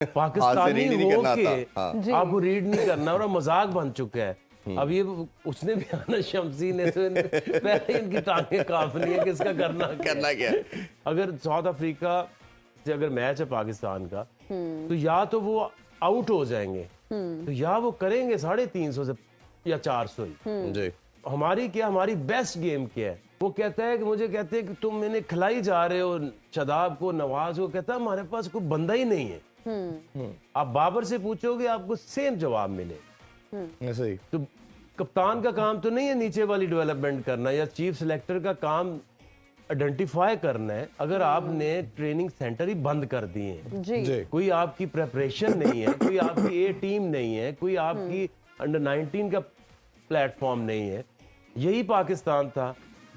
पाकिस्तानी होके हाँ। आपको रीड नहीं करना और मजाक बन चुका है। अब ये उसने भी आना, शमसी ने तो पहले इनकी टांगें कांपनी है कि इसका करना क्या अगर साउथ अफ्रीका से अगर मैच है पाकिस्तान का, तो या तो वो आउट हो जाएंगे, तो या वो करेंगे 350 से या 400 ही। जी हमारी क्या, हमारी बेस्ट गेम क्या है? वो कहता है कि मुझे कहते हैं कि तुम मैंने खिलाई जा रहे हो शादाब को, नवाज को, कहता है हमारे पास कोई बंदा ही नहीं है। आप बाबर से पूछोगे आपको सेम जवाब मिले। ऐसे ही तो कप्तान का काम तो नहीं है नीचे वाली डेवलपमेंट करना, या चीफ सिलेक्टर का काम आइडेंटिफाई करना है। अगर आपने ट्रेनिंग सेंटर ही बंद कर दिए हैं, जी कोई आपकी प्रेपरेशन नहीं है, कोई आपकी ए टीम नहीं है, कोई आपकी अंडर 19 का प्लेटफॉर्म नहीं है, यही पाकिस्तान था।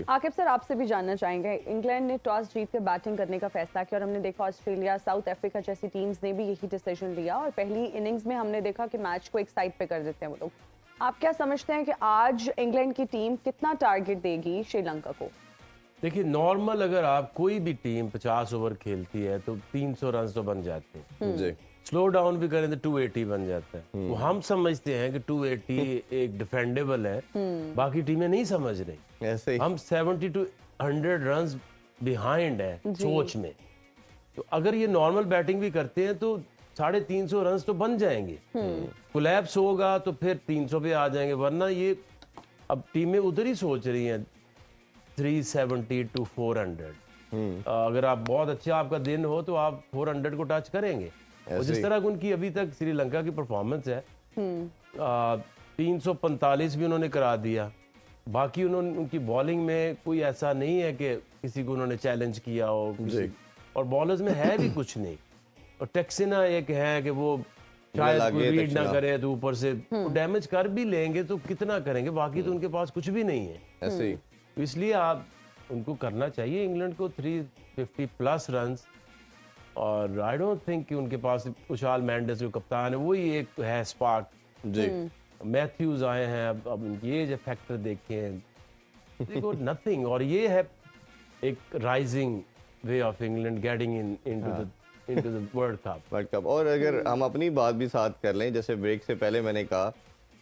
आकिब सर, आपसे भी जानना चाहेंगे, इंग्लैंड ने टॉस जीत कर बैटिंग करने का फैसला किया और हमने देखा ऑस्ट्रेलिया, साउथ अफ्रीका जैसी टीम्स ने भी यही डिसीजन लिया और पहली इनिंग्स में हमने देखा कि मैच को एक साइड पे कर देते हैं वो लोग। आप क्या समझते हैं कि आज इंग्लैंड की टीम कितना टारगेट देगी श्रीलंका को? देखिए, नॉर्मल अगर आप कोई भी टीम 50 ओवर खेलती है तो 300 रन तो बन जाते हैं। जी स्लो डाउन भी करें तो 280 बन जाता है। वो हम समझते हैं कि 280 एक डिफेंडेबल है, बाकी टीमें नहीं समझ रही। ऐसे ही हम 70 to 100 रन बिहाइंड है सोच में। तो अगर ये नॉर्मल बैटिंग भी करते हैं तो 350 रन तो बन जाएंगे। कोलैप्स होगा तो फिर 300 पे आ जाएंगे, वरना ये अब टीमें उधर ही सोच रही हैं 370 to 400। अगर आप बहुत अच्छा आपका दिन हो तो आप 400 को टच करेंगे। और जिस तरह उनकी अभी तक श्रीलंका की परफॉर्मेंस है, 345 भी उन्होंने करा दिया। बाकी उन्होंने उनकी बॉलिंग में कोई ऐसा नहीं है कि किसी को उन्होंने चैलेंज किया हो और बॉलर्स में है भी कुछ नहीं। और टेक्सिना एक है कि वो शायद कोई रीड ना करे तो ऊपर से डैमेज कर भी लेंगे तो कितना करेंगे, बाकी तो उनके पास कुछ भी नहीं है। ऐसे ही तो इसलिए आप उनको करना चाहिए इंग्लैंड को 350 प्लस रन्स। और आई डोंट थिंक कि उनके पास कुशाल मेंडिस जो कप्तान है वही एक है स्पार्क। जी मैथ्यूज आए हैं, अब ये जो फैक्टर देखें, देखो नथिंग। और ये है एक rising way of England getting into the world cup. और अगर हम अपनी बात भी साथ कर लें, जैसे ब्रेक से पहले मैंने कहा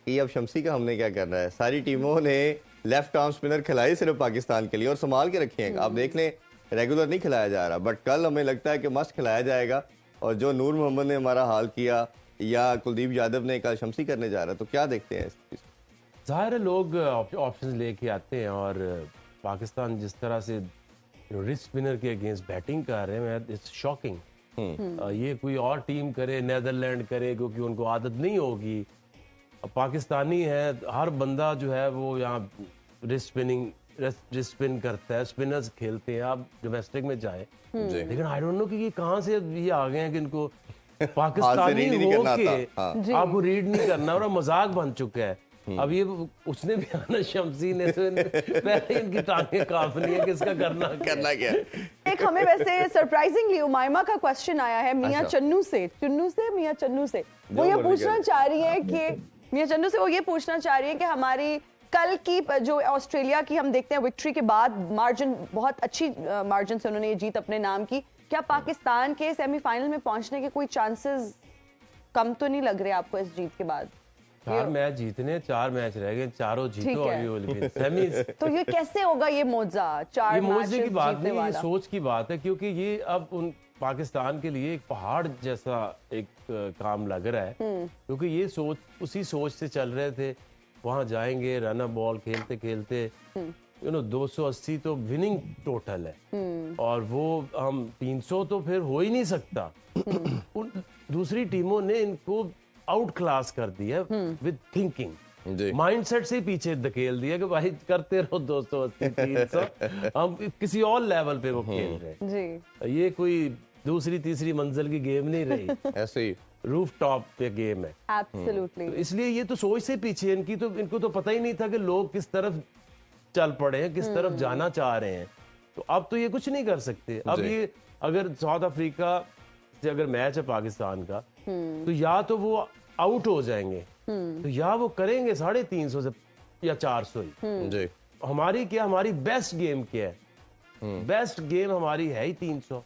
कि अब शमसी का हमने क्या करना है, सारी टीमों ने लेफ्ट आर्म स्पिनर खिलाई सिर्फ पाकिस्तान के लिए और संभाल के रखे हैं। आप देख लें रेगुलर नहीं खिलाया जा रहा, बट कल हमें लगता है कि मस्त खिलाया जाएगा। और जो नूर मोहम्मद ने हमारा हाल किया या कुलदीप यादव ने कल शमसी करने जा रहा है, तो क्या देखते हैं इस चीज़? ज़ाहिर है लोग ऑप्शंस लेके आते हैं और पाकिस्तान जिस तरह से रिस्ट स्पिनर के अगेंस्ट बैटिंग कर रहे हैं, इट्स शॉकिंग। ये कोई और टीम करे, नेदरलैंड करे, क्योंकि उनको आदत नहीं होगी। अब पाकिस्तानी है, हर बंदा जो है वो यहाँ रिस्ट स्पिन करता है, स्पिनर्स खेलते हैं। आप डोमेस्टिक में जाए, लेकिन आई डोंट नो कि ये कहाँ से ये आ गए हैं कि इनको पाकिस्तानी होके आपको रीड नहीं करना और मजाक बन चुका है। अब ये उसने भी आना, शमसी ने तो पहले इनकी टांगें कांपनी है कि इसका करना क्या एक हमें वैसे सरप्राइजिंगली उमाइमा का क्वेश्चन आया है मियां चन्नू से वो ये पूछना चाह रही है कि मियां चन्नू से वो ये पूछना चाह रही है कि हमारी कल की जो ऑस्ट्रेलिया की हम देखते हैं विक्ट्री के बाद मार्जिन, बहुत अच्छी मार्जिन से उन्होंने ये जीत अपने नाम की, क्या पाकिस्तान के सेमीफाइनल में पहुंचने के कोई चांसेस कम तो नहीं लग रहे आपको इस जीत के बाद? 4 मैच जीतने, 4 मैच रह गए, चारों जीतो और you will win semis। तो ये कैसे होगा ये मौजा? 4 ये मौजे की बात जीतने नहीं, ये वाला। सोच की बात है, क्योंकि ये अब उन पाकिस्तान के लिए एक पहाड़ जैसा एक काम लग रहा है। क्योंकि ये सोच उसी सोच से चल रहे थे, वहां जाएंगे रन बॉल खेलते खेलते 280 तो विनिंग टोटल है और वो हम 300 तो फिर हो ही नहीं सकता। उन दूसरी टीमों ने इनको आउट क्लास कर दिया विद थिंकिंग, माइंडसेट से पीछे धकेल दिया कि भाई करते रहो 280 300, हम किसी और लेवल पे वो खेल रहे हैं। ये कोई दूसरी तीसरी मंजिल की गेम नहीं रही, ऐसे ही रूफ टॉप पे गेम है। एब्सोल्युटली। तो इसलिए ये तो सोच से पीछे इनको तो पता ही नहीं था कि लोग किस तरफ चल पड़े हैं, किस तरफ जाना चाह रहे हैं। तो अब तो ये कुछ नहीं कर सकते। अब ये अगर साउथ अफ्रीका से अगर मैच है पाकिस्तान का, तो या तो वो आउट हो जाएंगे, तो या वो करेंगे 350 से या 400 ही। हमारी क्या, हमारी बेस्ट गेम क्या है? बेस्ट गेम हमारी है ही 300।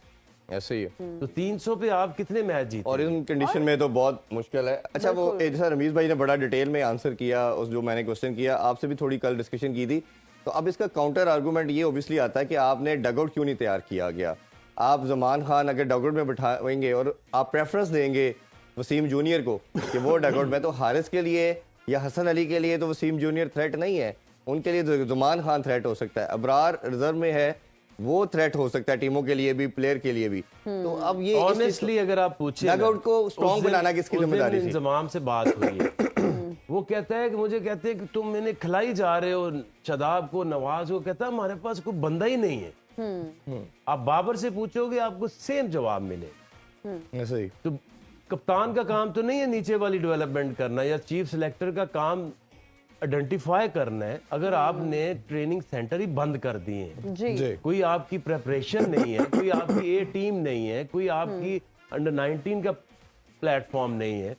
ऐसे ही है। तो 300 पे आप कितने मैच जीते? और इन कंडीशन में तो बहुत मुश्किल है। अच्छा, वो जैसा रमीज भाई ने बड़ा डिटेल में आंसर किया उस जो मैंने क्वेश्चन किया, आपसे भी थोड़ी कल डिस्कशन की थी, तो अब इसका काउंटर आर्गूमेंट ये ओबियसली आता है कि आपने डगआउट क्यों नहीं तैयार किया गया। आप जमान खान अगर डगआउट में बैठाएंगे और आप प्रेफरेंस देंगे वसीम जूनियर को कि वो डगआउट में, तो हारिस के लिए या हसन अली के लिए तो वसीम जूनियर थ्रेट नहीं है, उनके लिए जमान खान थ्रेट हो सकता है। अबरार रिजर्व में है, वो थ्रेट हो सकता है टीमों के लिए भी, प्लेयर के लिए भी। तो अब ये ऑनेस्टली अगर आप पूछे डगआउट को स्ट्रॉन्ग बनाना किसकी जिम्मेदारी थी? इंजमाम से बात हुई है वो कहता है कि मुझे कहते हैं कि तुम मैंने खिलाई जा रहे हो शादाब को, नवाज को, कहता है हमारे पास कोई बंदा ही नहीं है। आप बाबर से पूछोगे आपको सेम जवाब मिले। ऐसे ही तो कप्तान का काम तो नहीं है नीचे वाली डेवलपमेंट करना, या चीफ सिलेक्टर का काम आइडेंटिफाई करना है। अगर आपने ट्रेनिंग सेंटर ही बंद कर दिए हैं, जी कोई आपकी प्रेपरेशन नहीं है, कोई आपकी ए टीम नहीं है, कोई आपकी अंडर 19 का प्लेटफॉर्म नहीं है,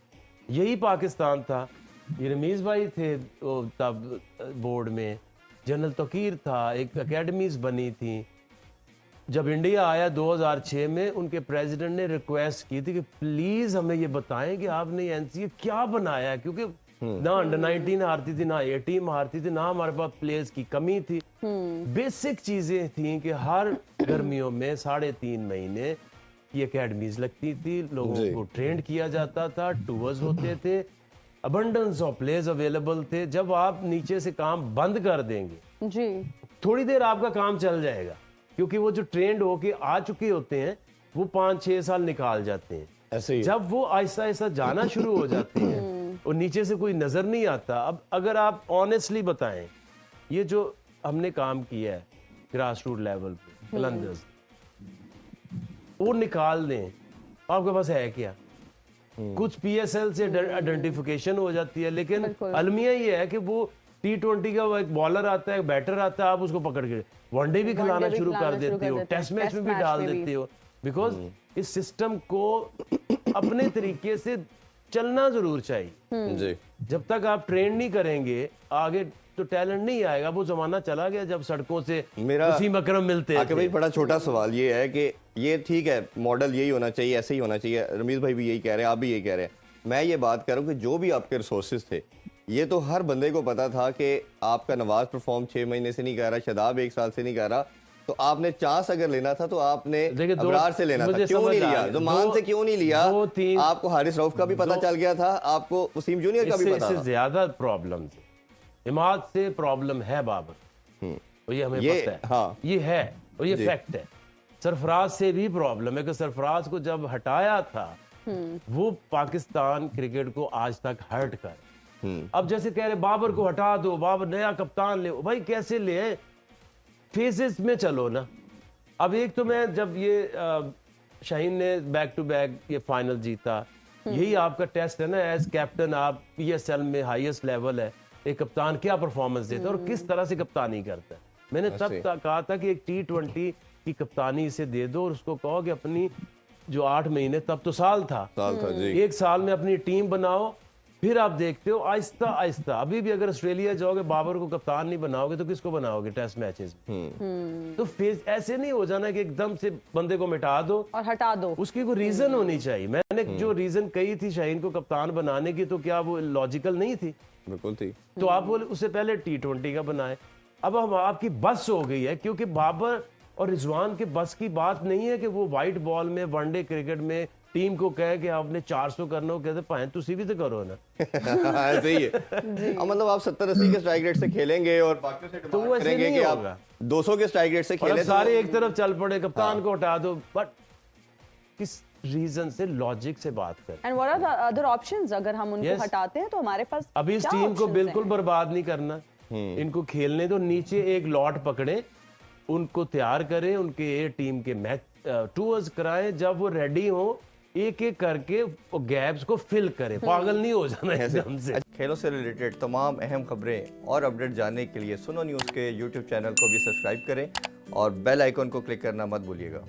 यही पाकिस्तान था। ये रमीज भाई थे तब बोर्ड में, जनरल तकीर था, एक एकेडमीज बनी थी। जब इंडिया आया 2006 में, उनके प्रेसिडेंट ने रिक्वेस्ट की थी कि प्लीज हमें ये बताएं कि आपने एनसीए क्या बनाया है, क्योंकि ना अंडर 19 हारती थी, ना ए टीम हारती थी, ना हमारे पास प्लेयर्स की कमी थी। बेसिक चीजें थी कि हर गर्मियों में 3.5 महीने की एकेडमीज लगती थी, लोगों को ट्रेंड किया जाता था, टूर्स होते थे, अबंडेंस ऑफ प्लेयर्स अवेलेबल थे। जब आप नीचे से काम बंद कर देंगे जी थोड़ी देर आपका काम चल जाएगा, क्योंकि वो जो ट्रेंड होके आ चुके होते हैं वो 5-6 साल निकाल जाते हैं। ऐसे ही जब वो आहिस्ता आहिस्ता जाना शुरू हो जाते हैं और नीचे से कोई नजर नहीं आता। अब अगर आप ऑनेस्टली बताएं, ये जो हमने काम किया है ग्रास रूट लेवल पे कलंदर्स, वो निकाल दें, आपके पास है क्या? कुछ पीएसएल से आइडेंटिफिकेशन हो जाती है, लेकिन अलमिया ये है कि वो T20 का वो एक बॉलर आता है, बैटर आता है, आप उसको पकड़ के वनडे भी खिलाना शुरू कर देते हो, टेस्ट मैच में भी डाल देते हो, बिकॉज इस सिस्टम को अपने तरीके से चलना जरूर चाहिए। जी जब तक आप ट्रेन नहीं करेंगे आगे तो टैलेंट नहीं आएगा। वो जमाना चला गया जब सड़कों से मेरा वसीम अकरम मिलते आके थे। भाई बड़ा छोटा सवाल ये है कि ये ठीक है, मॉडल यही होना चाहिए, ऐसे ही होना चाहिए, रमीज भाई भी यही कह रहे हैं, आप भी यही कह रहे हैं। मैं ये बात कर रहा हूँ कि जो भी आपके रिसोर्सेज थे, ये तो हर बंदे को पता था कि आपका नवाज परफॉर्म 6 महीने से नहीं कर रहा, शादाब 1 साल से नहीं कर रहा, तो आपने चांस अगर लेना था तो आपने अबरार से लेना था, क्यों नहीं लिया? ज़ुमान से क्यों नहीं लिया? आपको हारिस रऊफ का भी पता चल गया था, आपको वसीम जूनियर का भी पता था। ज्यादा प्रॉब्लम इमाद से प्रॉब्लम है बाबर, और ये हमें पता है। हाँ, ये है और ये फैक्ट है। सरफराज से भी प्रॉब्लम है कि सरफराज को जब हटाया था वो पाकिस्तान क्रिकेट को आज तक हर्ट कर। अब जैसे कह रहे बाबर को हटा दो, बाबर नया कप्तान ले, भाई कैसे ले? फेजेस में चलो ना। अब एक तो मैं जब ये शाहीन ने बैक टू बैक ये फाइनल जीता, यही आपका टेस्ट है ना एज कैप्टन। आप पीएसएल में हाईएस्ट लेवल है, एक कप्तान क्या परफॉर्मेंस देता है और किस तरह से कप्तानी करता है। मैंने तब कहा था कि एक T20 की कप्तानी इसे दे दो और उसको कहो कि अपनी जो 8 महीने, तब तो साल था जी। 1 साल में अपनी टीम बनाओ, फिर आप देखते हो आहिस्ता आहिस्ता। अभी भी अगर ऑस्ट्रेलिया जाओगे, बाबर को कप्तान नहीं बनाओगे तो किसको बनाओगे टेस्ट मैचेस में? तो फेज ऐसे नहीं हो जाना कि एकदम से बंदे को मिटा दो और हटा दो, उसकी कोई रीजन होनी चाहिए। मैंने जो रीजन कही थी शाहीन को कप्तान बनाने की, तो क्या वो लॉजिकल नहीं थी? बिल्कुल थी। तो आप बोले उससे पहले T20 का बनाए। अब हम आपकी बस हो गई है, क्योंकि बाबर और रिजवान के बस की बात नहीं है कि वो व्हाइट बॉल में वनडे क्रिकेट में टीम को कहे कि आपने 400 करना हो, कहते भाई तुसी भी तो करो ना। ऐसे ही है। मतलब आप 70-80 के स्ट्राइक रेट से खेलेंगे और बाकियों से तो वो ऐसे करेंगे नहीं कि होगा। आप 200 के स्ट्राइक रेट से खेलें, सारे एक तरफ चल पड़े, कप्तान को हटा दो, बट किस रीजन से? लॉजिक से बात कर। And what are the other options? अगर हम उनको हटाते हैं तो हमारे पास अभी इस टीम को बिल्कुल बर्बाद नहीं करना, इनको खेलने दो। नीचे एक लॉट पकड़े, उनको तैयार करें, उनके ए टीम के मैच टूर्स कराएं, जब वो रेडी हो एक एक करके गैप्स को फिल करें। पागल नहीं हो जाना एकदम से। खेलों से रिलेटेड तमाम अहम खबरें और अपडेट जानने के लिए सुनो न्यूज़ के YouTube चैनल को भी सब्सक्राइब करें और बेल आइकन को क्लिक करना मत भूलिएगा।